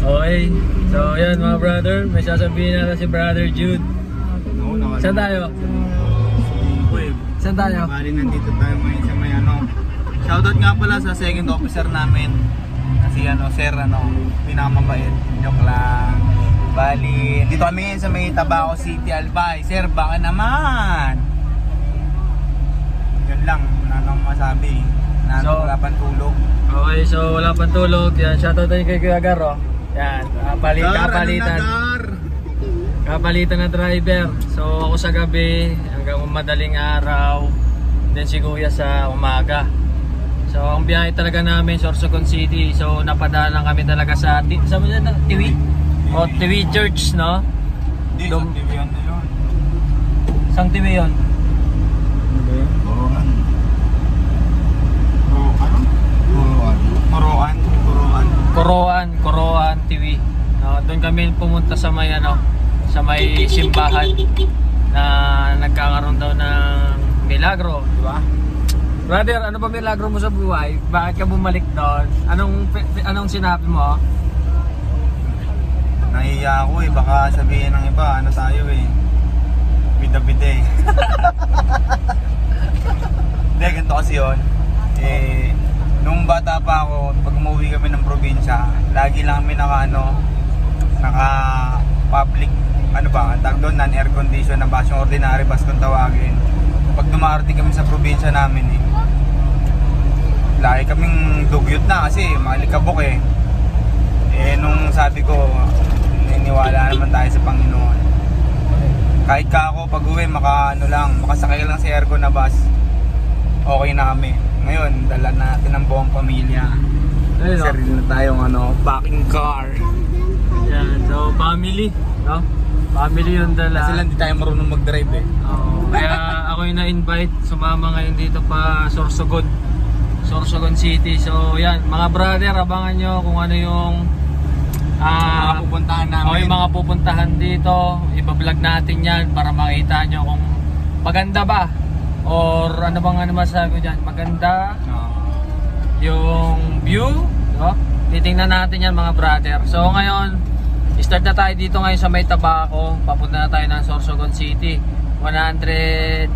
Okay, so yan mga brother, may sasabihin natin si Brother Jude. Saan tayo? Saan tayo? Bali, nandito tayo ngayon sa may ano. Shoutout nga pala sa second officer namin. Si sir, pinakamabait. Joke lang. Bali, dito kami ngayon sa may Tabaco City, Albay. Sir, baka naman. Yun lang, anong masabi. So, wala pang tulog. Okay, so wala pang tulog. Yan, shoutout tayo kay Kuya Garo. Yan, kapalitan na driver. So ako sa gabi hanggang madaling araw. Then si Kuya sa umaga. So ang biyahe talaga namin Sorsogon City. So napadaan lang kami talaga sa Tiwi? O Tiwi Church, no? Hindi, sa TV yan na yun. Sang Tiwi yun? Coroan TV. No, doon kami pumunta sa may sa may simbahan na nagkakaroon daw ng milagro, di ba? Brother, ano ba milagro mo sa buhay? Bakit ka bumalik doon? Anong sinabi mo? Nahiya ako baka sabihin ng iba, tayo bida-bida Hindi, ganito kasi yun. Nung bata pa ako, pag umuwi kami ng probinsya, lagi lang kami naka-public, tag doon, non-air condition na bus, yung ordinary bus kung tawagin. Pag dumarating kami sa probinsya namin, lagi kaming dugyot na kasi malikabok nung sabi ko, niniwala naman tayo sa Panginoon. Kahit ka ako, pag uwi, makasakay lang sa aircon na bus, okay na kami. Ngayon, dala natin ang buong pamilya. Sarili na tayong backing car. Yan, so family, no? Family yung dala. Kasi lang di tayo marunong mag-drive Kaya ako yung na-invite, sumama ngayon dito pa Sorsogon City. So yan, mga brother, abangan nyo kung ano yung mga pupuntahan namin. Yung mga pupuntahan dito. Iba-vlog natin yan para makita nyo kung maganda ba or ano bang masasabi ko dyan, maganda yung view, no? Titingnan natin yan mga brother. So ngayon, start na tayo dito ngayon sa may Tabaco. Papunta na tayo ng Sorsogon City. 100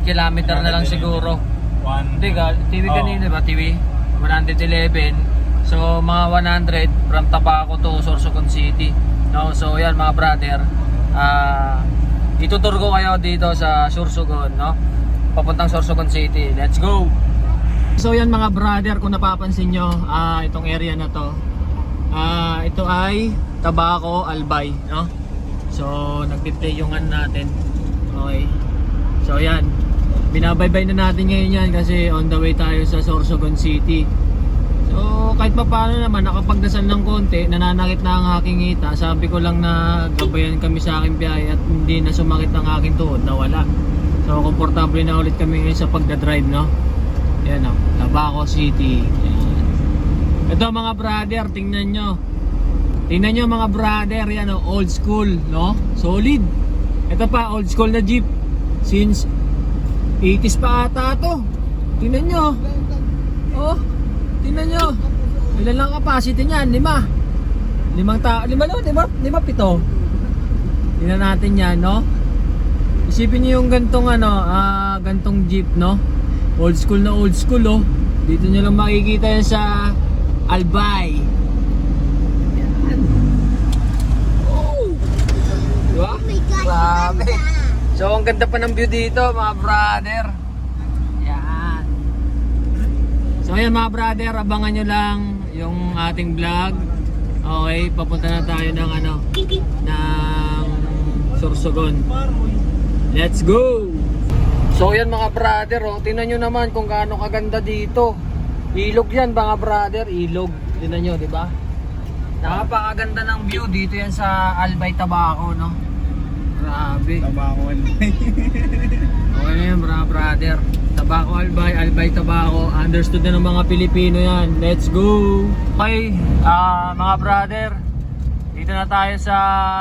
km na lang siguro. Hindi ka, TV kanina ba? TV 111. So mga 100 from Tabaco to Sorsogon City, no? So yan mga brother, itutur ko kayo dito sa Sorsogon, no? Papuntang Sorsogon City. Let's go! So yan mga brother, kung napapansin nyo, itong area na to, ito ay Tabaco, Albay, no? So nagpi-play yung natin. Okay. So yan, binabaybay na natin ngayon yan kasi on the way tayo sa Sorsogon City. So kahit pa paano naman, nakapagdasal ng konti, nananakit na ang aking ngita. Sabi ko lang na gabayan kami sa aking biyahe at hindi na sumakit ang aking tuhod, nawala. So komportable na ulit kami ngayon sa pagdadrive, no? Yan Tabaco City. Yan. Ito mga brother, tingnan nyo mga brother, yan old school, no? Solid. Ito pa, old school na jeep. Since 80s pa ata to. Tingnan nyo. Tingnan nyo. Ilan lang capacity niyan? 5. 5 pito. Tingnan natin yan, no? Isipin nyo yung gantong jeep, no? Old school, oh. Dito nyo lang makikita yan sa Albay. Yan. Oh! Diba? Oh my gosh, Grabe. ganda. So ang ganda pa ng view dito mga brother. Yan. So ayan mga brother, abangan nyo lang yung ating vlog. Okay, papunta na tayo ng ng Sorsogon. Let's go! So yan mga brother, tingnan nyo naman kung gaano kaganda dito. Ilog yan mga brother, ilog. Tingnan nyo, di ba? Napakaganda ng view dito yan sa Albay, Tabaco, no? Grabe. Tabaco, Albay. Okay na yan mga brother. Tabaco, Albay, Tabaco. Understood na ng mga Pilipino yan. Let's go! Okay, mga brother, dito na tayo sa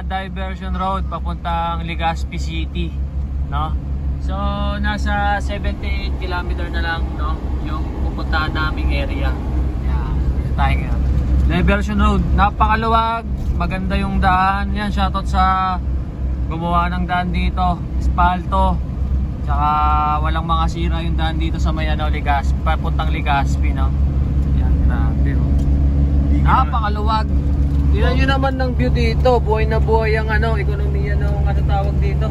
Diversion Road papuntang Legazpi City, no? So nasa 78 km na lang, no, yung pupuntahan naming area. Yeah, dito tayo ngayon. Diversion Road. Napakaluwag, maganda yung daan. Yan, shoutout sa gumawa ng daan dito. Espalto. Tsaka walang mga sira yung daan dito sa may Legazpi, papuntang Legazpi, no? Yan, grabe, oh. Napakaluwag. Tingnan nyo naman ng view dito. Buhay na buhay ang ekonomiya ng tawag dito.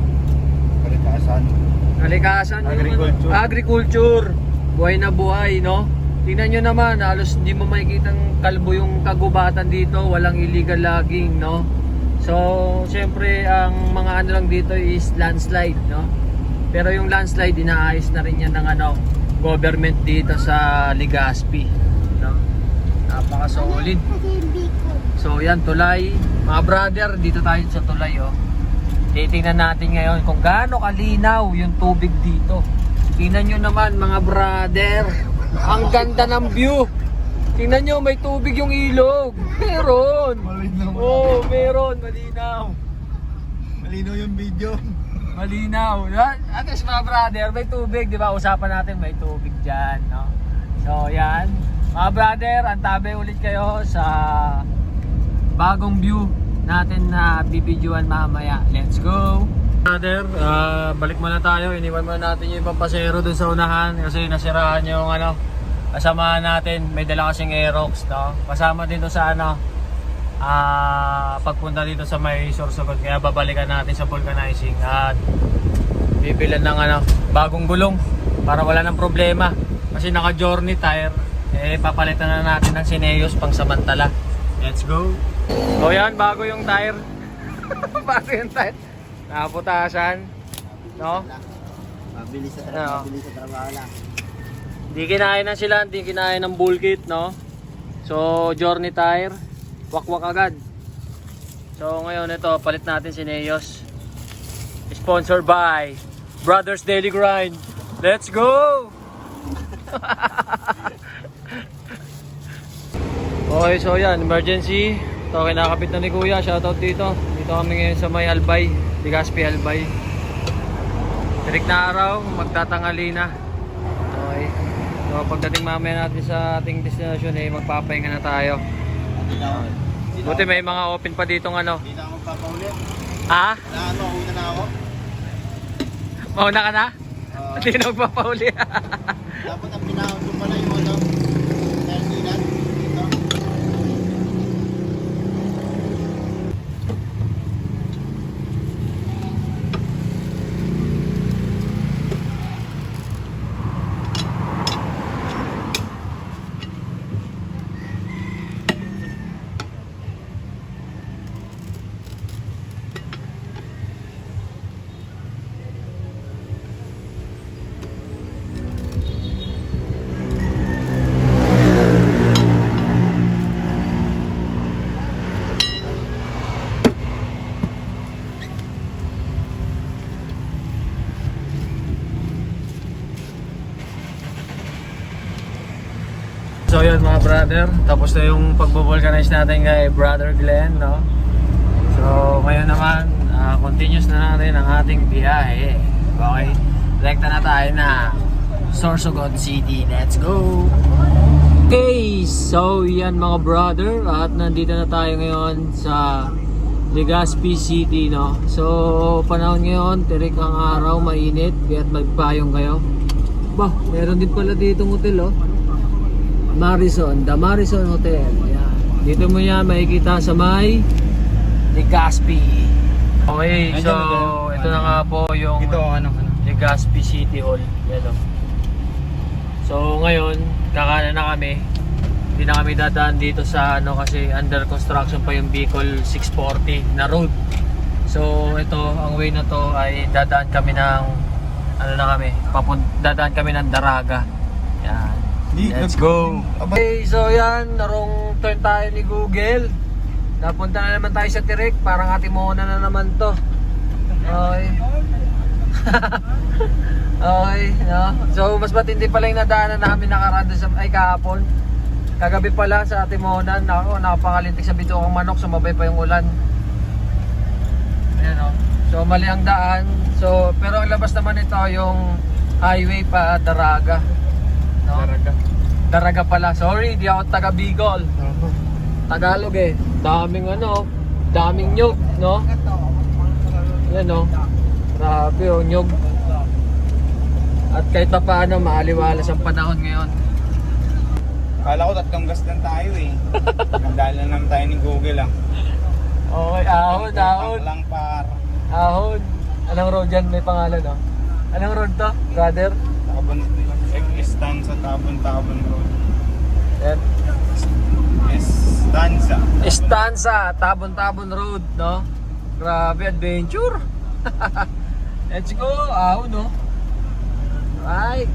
Kalikasan. Agriculture. Agriculture. Buhay na buhay, no? Tingnan nyo naman, halos hindi mo makikitang kalbo yung kagubatan dito. Walang illegal logging, no? So, syempre, ang mga lang dito is landslide, no? Pero yung landslide, inaayos na rin yan ng government dito sa Legazpi, no? Napaka-solid. So, yan, tulay. Mga brother, dito tayo sa tulay, oh. Titingnan natin ngayon kung gaano kalinaw yung tubig dito. Tingnan nyo naman mga brother, ang ganda ng view. Tingnan nyo, may tubig yung ilog. Meron. Malinaw. Oo, meron. Malinaw. Malinaw yung video. Malinaw. At least mga brother, may tubig. Di ba? Usapan natin may tubig dyan. No? So yan. Mga brother, antabi ulit kayo sa bagong view natin na bibidyoan mamaya. Let's go! Brother, balik muna tayo. Iniwan muna natin yung ibang pasero dun sa unahan kasi nasiraan yung kasamahan natin. May dala kasing Aerox, no? Kasama din doon sa pagpunta dito sa may Sorsogon. Kaya babalikan natin sa vulcanizing at bibilan ng bagong gulong para wala ng problema. Kasi naka journey tire, papalitan na natin ng Sineos pang samantala. Let's go! So yan, bago yung tire. Bago yung tire. Nakaputasan, no? Mabilis sa trabaho lang. Hindi kinain na sila, hindi kinain ng bull kit, no? So, journey tire, wakwak agad. So, ngayon ito, palit natin si Neos. Sponsored by Brothers Daily Grind. Let's go! Okay, so yan, emergency. Ito, kinakapit na ni Kuya, shoutout dito. Dito kami ngayon sa may Albay, Legazpi Albay. Tirik na araw, magtatangali na. Okay. So pagdating mamaya natin sa ating destination, magpapahinga na tayo. Buti may mga open pa dito Hindi na ako magpapaulit. Ah? Una na ako. Mauna ka na? Hindi na magpapauli. Dapat ang pinahon ko pala yung terminal. Dito. So yun mga brother, tapos na yung pagbo-vulcanize natin kay Brother Glenn, no? So ngayon naman, continuous na natin ang ating biyahe. Okay, direkta na tayo na Sorsogon City. Let's go! Okay, so yan mga brother, at nandito na tayo ngayon sa Legazpi City, no? So panahon ngayon, tirik ang araw, mainit, kaya't magpayong kayo. Bah, meron din pala ditong hotel, oh. Marison, The Marison Hotel. Ayan. Dito mo yan makikita sa may Legazpi. Okay, so ito na nga po yung Ito, Legazpi City Hall. Yan, oh. So ngayon, kakanan na kami. Hindi na kami dadaan dito sa kasi under construction pa yung Bicol 640 na road. So ito, ang way na to ay dadaan kami ng dadaan kami ng Daraga. Yan. Let's go! Okay, so yan, narong turn tayo ni Google. Napunta na naman tayo sa Tirik, parang Atimona na naman to. Okay. Okay, no? So mas matindi pala yung nadaanan namin nakaraan sa kahapon. Kagabi pala sa Atimona, nakapangalintik sa bituang manok, sumabay pa yung ulan. Ayan, no? So mali ang daan. So, pero ang labas naman ito yung highway pa Daraga. No? Daraga pala. Sorry, di ako taga Bicol. Tagalog eh. Daming ano, daming nyog, no? Yan no. Grabe oh, nyog. At kahit pa paano, maaliwalas ang panahon ngayon. Kala ko 3 gas lang tayo eh. Nagdala lang naman tayo ni Google ah. Okay, ahon, ahon. Lang par. Ahon. Anong road yan? May pangalan no? Anong road to, brother? Tabon, Estanza, Tabon Road. Yan. Estanza. Estanza, Tabon Road, no? Grabe, adventure. Let's go, ahon, no? Right.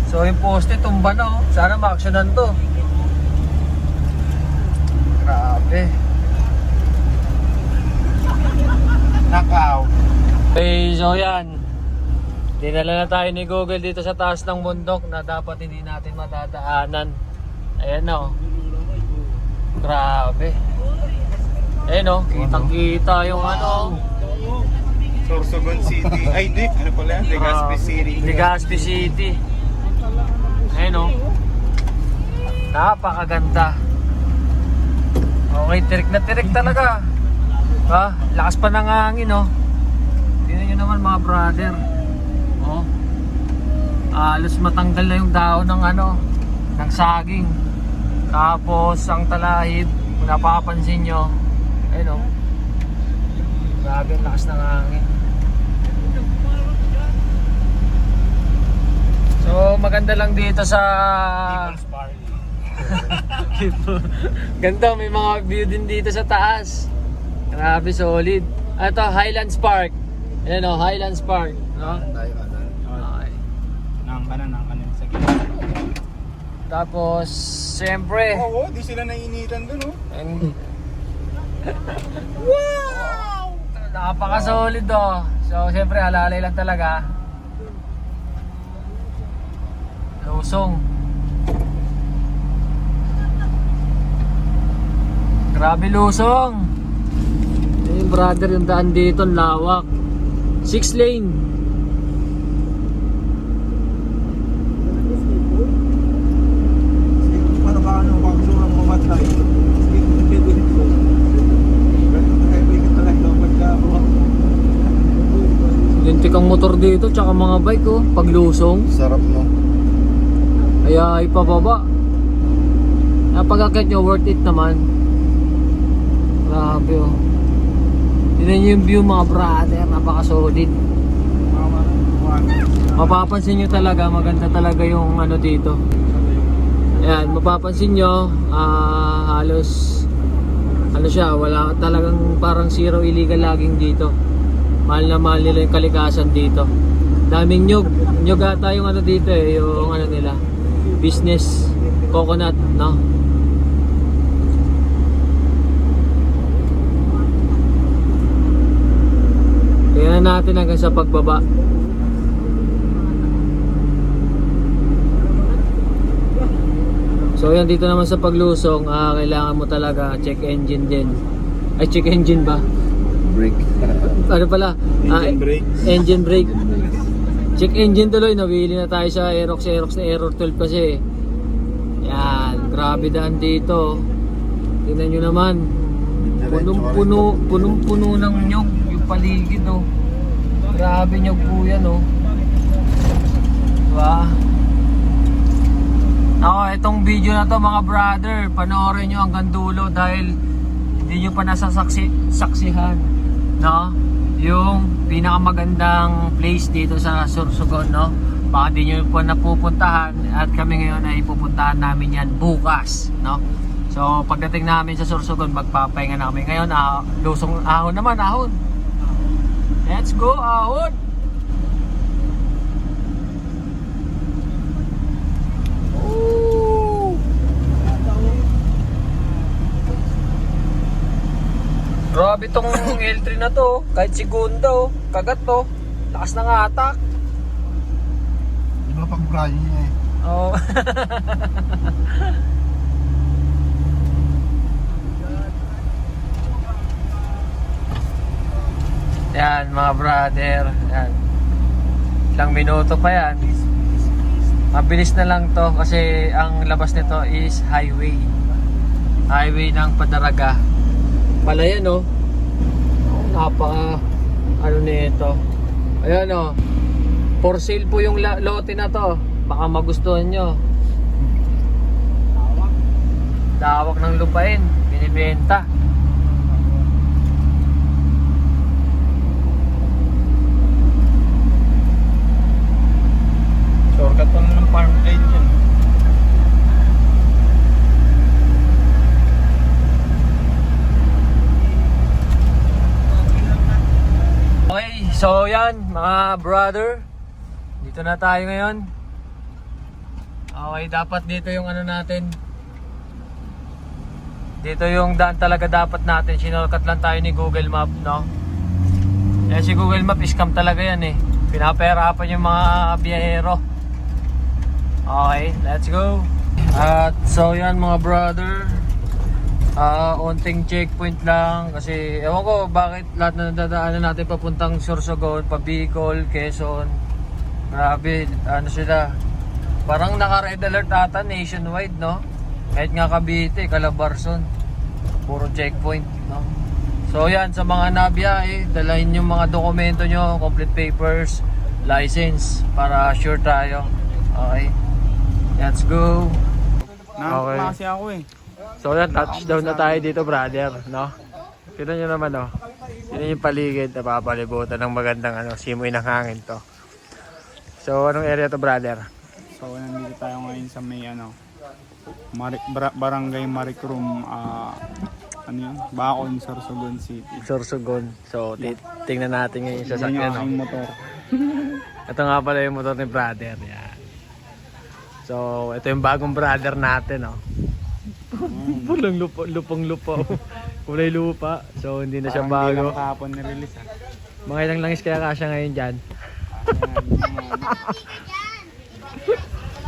So, yung poste, tumba na, oh. Sana ma-actionan to. Grabe. Nakaw. Okay, so yan. Dinala na tayo ni Google dito sa taas ng bundok na dapat hindi natin madadaanan. Ayan na, oh. Grabe. Ayan, oh. Kitang-kita yung ano. Sorsogon City. Ay, di. Ano pala? Legazpi City. Legazpi City. Ayan, oh. Napakaganda. Okay, tirik na tirik talaga. Lakas pa ng hangin, oh. Tingnan nyo naman mga brother. Oh. Halos matanggal na yung dahon ng ano, ng saging. Tapos ang talahib, kung napapansin nyo, ayun oh. Grabe ang lakas ng hangin. So maganda lang dito sa People's Park. ganda, may mga view din dito sa taas. Grabe, solid. Ito, Highlands Park. Ayan o, Highlands Park, no? Tayo kanan. Okay. Nang kanan sa gilid. Tapos, siyempre, Oo, di sila nainitan dun, oh. wow! Napaka-solid oh. So, siyempre, halalay lang talaga. Lusong. Grabe lusong. Yung brother, yung daan dito, ang lawak. 6 lane. Para ba ano, kung gusto mo mamatay? Lintik ang motor dito, tsaka mga bike oh. Paglusong. Sarap no? Kaya ipababa. Napag-akit nyo, worth it naman. Grabe oh. Tignan nyo yung view mga brother, napaka-solid. Mapapansin nyo talaga, maganda talaga yung ano dito. Ayan, mapapansin nyo, halos ano siya, wala talagang parang zero illegal logging dito. Mahal na mahal nila yung kalikasan dito. Daming nyog. Nyog ata yung ano dito eh, yung ano nila, business coconut, no? Tingnan natin hanggang sa pagbaba. So yan, dito naman sa paglusong, kailangan mo talaga check engine din. Ay, check engine ba? Brake. Ano pala? Engine brake. Engine brake. Check engine tuloy, nawili na tayo sa Aerox na Error 12 kasi. Yan, grabe daan dito. Tingnan nyo naman. Punong-puno ng nyog yung paligid oh. Grabe nyog po yan oh. Diba? Ako, itong video na to mga brother, panoorin nyo hanggang dulo dahil hindi nyo pa nasasaksihan, no? Yung pinakamagandang place dito sa Sorsogon, no? Baka di nyo pa napupuntahan at kami ngayon ay pupuntahan namin yan bukas, no? So pagdating namin sa Sorsogon, magpapahinga na kami. Ngayon, lusong ahon naman, ahon. Let's go, ahon! Grabe tong L3 na to, kahit segundo, kagat to, lakas ng atak. Di ba pag brayo niya eh? Oh. Yan mga brother, yan. Ilang minuto pa yan. Mabilis na lang to kasi ang labas nito is highway. highway ng Padaraga. Palayan oh. Napaka ano nito. Ayan oh. For sale po yung lote na to. Baka magustuhan nyo. Lawak ng lupain. Binibenta. Shortcut pa ng farm plane dyan. Okay, so yan mga brother. Dito na tayo ngayon. Okay, dapat dito yung ano natin. Dito yung daan talaga dapat natin. Sinorkat lang tayo ni Google Map, no? Eh si Google Map scam talaga yan eh. Pinapahirapan yung mga biyahero. Okay, let's go. At so yan mga brother. Onting checkpoint lang kasi ewan ko bakit lahat na nadadaanan natin papuntang Sorsogon, pa Bicol, Quezon. Grabe, ano sila. Parang naka-red alert ata nationwide, no? Kahit nga Cavite, Calabarzon. Puro checkpoint, no? So yan, sa mga nabiyahe, dalahin yung mga dokumento nyo, complete papers, license, para sure tayo. Okay. Let's go. Nakakita kasi ako eh. So yan, touchdown na tayo dito brother, no? Tignan nyo naman, no? Yun yung paligid, napapalibutan ng magandang simoy ng hangin to. So anong area to brother? So nandito tayo ngayon sa may Barangay Maricrum, ano yun? Bacon, Sorsogon City. Sorsogon. So tingnan natin ngayon yung Yan yung sasakyan, no? aking motor. Ito nga pala yung motor ni brother. Yan. So ito yung bagong brother natin, no? Pulang lupang-lupa. Kulay lupa. So hindi na siya Parang hindi bago. lang kahapon nirelease ha. Mga ilang langis kaya kasya ngayon dyan.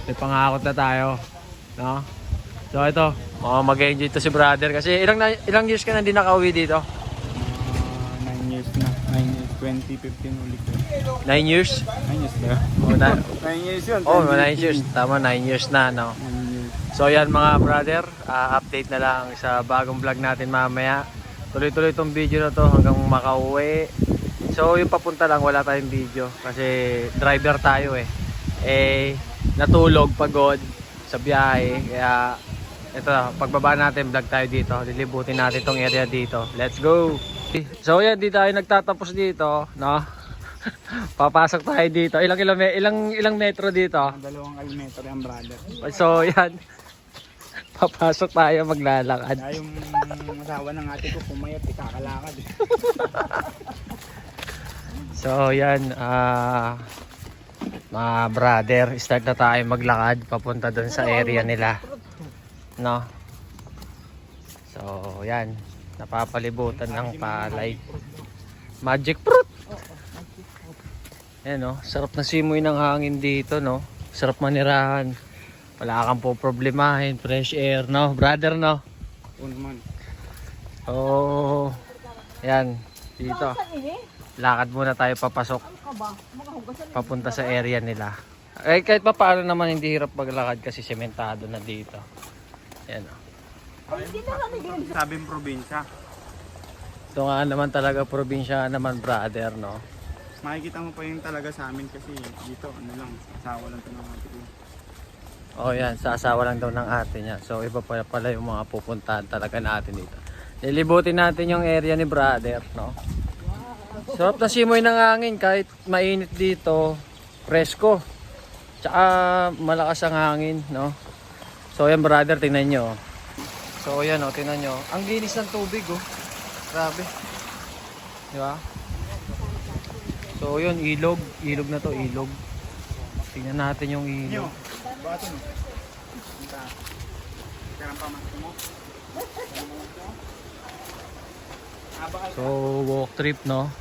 May pangakot na tayo, no? So ito, mag-enjoy to si brother kasi ilang years ka na hindi nakauwi dito? 9 years na. 9 years. 2015 ulit ko. 9 years? 9 years na. Oh, 9 years yun. oh 9 years. Tama, 9 years na, no? 9 years. So yan mga brother, update na lang sa bagong vlog natin mamaya. Tuloy-tuloy itong video na to hanggang makauwi. So yung papunta lang wala tayong video kasi driver tayo eh. Natulog, pagod sa biyahe. Kaya ito na, pagbaba natin vlog tayo dito. Lilibutin natin tong area dito. Let's go! So yan, di tayo nagtatapos dito, no? Papasok tayo dito. Ilang metro dito? 2 kilometer yung brother. So yan. Papasok tayo maglalakad. Kaya yung asawa ng ate ko pumayat, kakalakad. So yan, mga brother, start na tayo maglakad papunta doon sa area nila, no? So yan, napapalibutan ng palay. Magic fruit. Yan, no? Sarap na simoy ng hangin dito, no? Sarap manirahan. Wala kang po problemahin, fresh air, no? Brother, no? Unman. So yan, dito. Lakad muna tayo papasok. Papunta sa area nila. Eh, kahit pa paano naman hindi hirap maglakad kasi sementado na dito. Yan o. Sabing probinsya. Ito nga naman talaga probinsya naman brother, no? Makikita mo pa yung talaga sa amin kasi dito ano lang, asawa lang ito ng ate ko. Oh yan, sa asawa lang daw ng ate niya. So iba pala yung mga pupuntahan talaga natin dito. Nilibutin natin yung area ni brother, no? Sarap na simoy ng hangin kahit mainit dito, presko. Tsaka malakas ang hangin, no? So yan brother, tingnan nyo. So yan o, tingnan nyo. Ang linis ng tubig oh. Grabe. Di ba? So yun, ilog. Ilog na to, ilog. Tingnan natin yung ilog. Bato no? Kaya pa mo? So walk trip, no?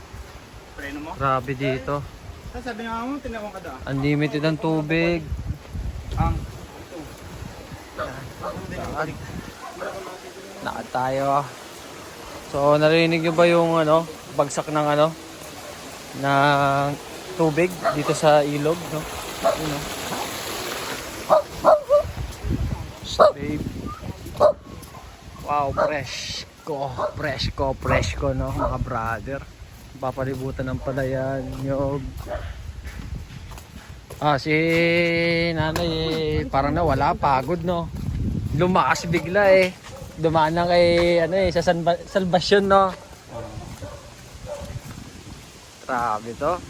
Preno mo? Grabe dito. Sabi nga mo, tinawang ka doon. Unlimited ang tubig. Ang Lakad tayo. So narinig nyo ba yung bagsak ng ng tubig dito sa ilog, no? Yun, no? Babe. Wow, fresh ko, no, mga brother. Papalibutan ng palayan, nyog. Si nanay parang nawala, pagod, no. Lumakas bigla eh. Dumaan na kay sa Salvation, no. Grabe to.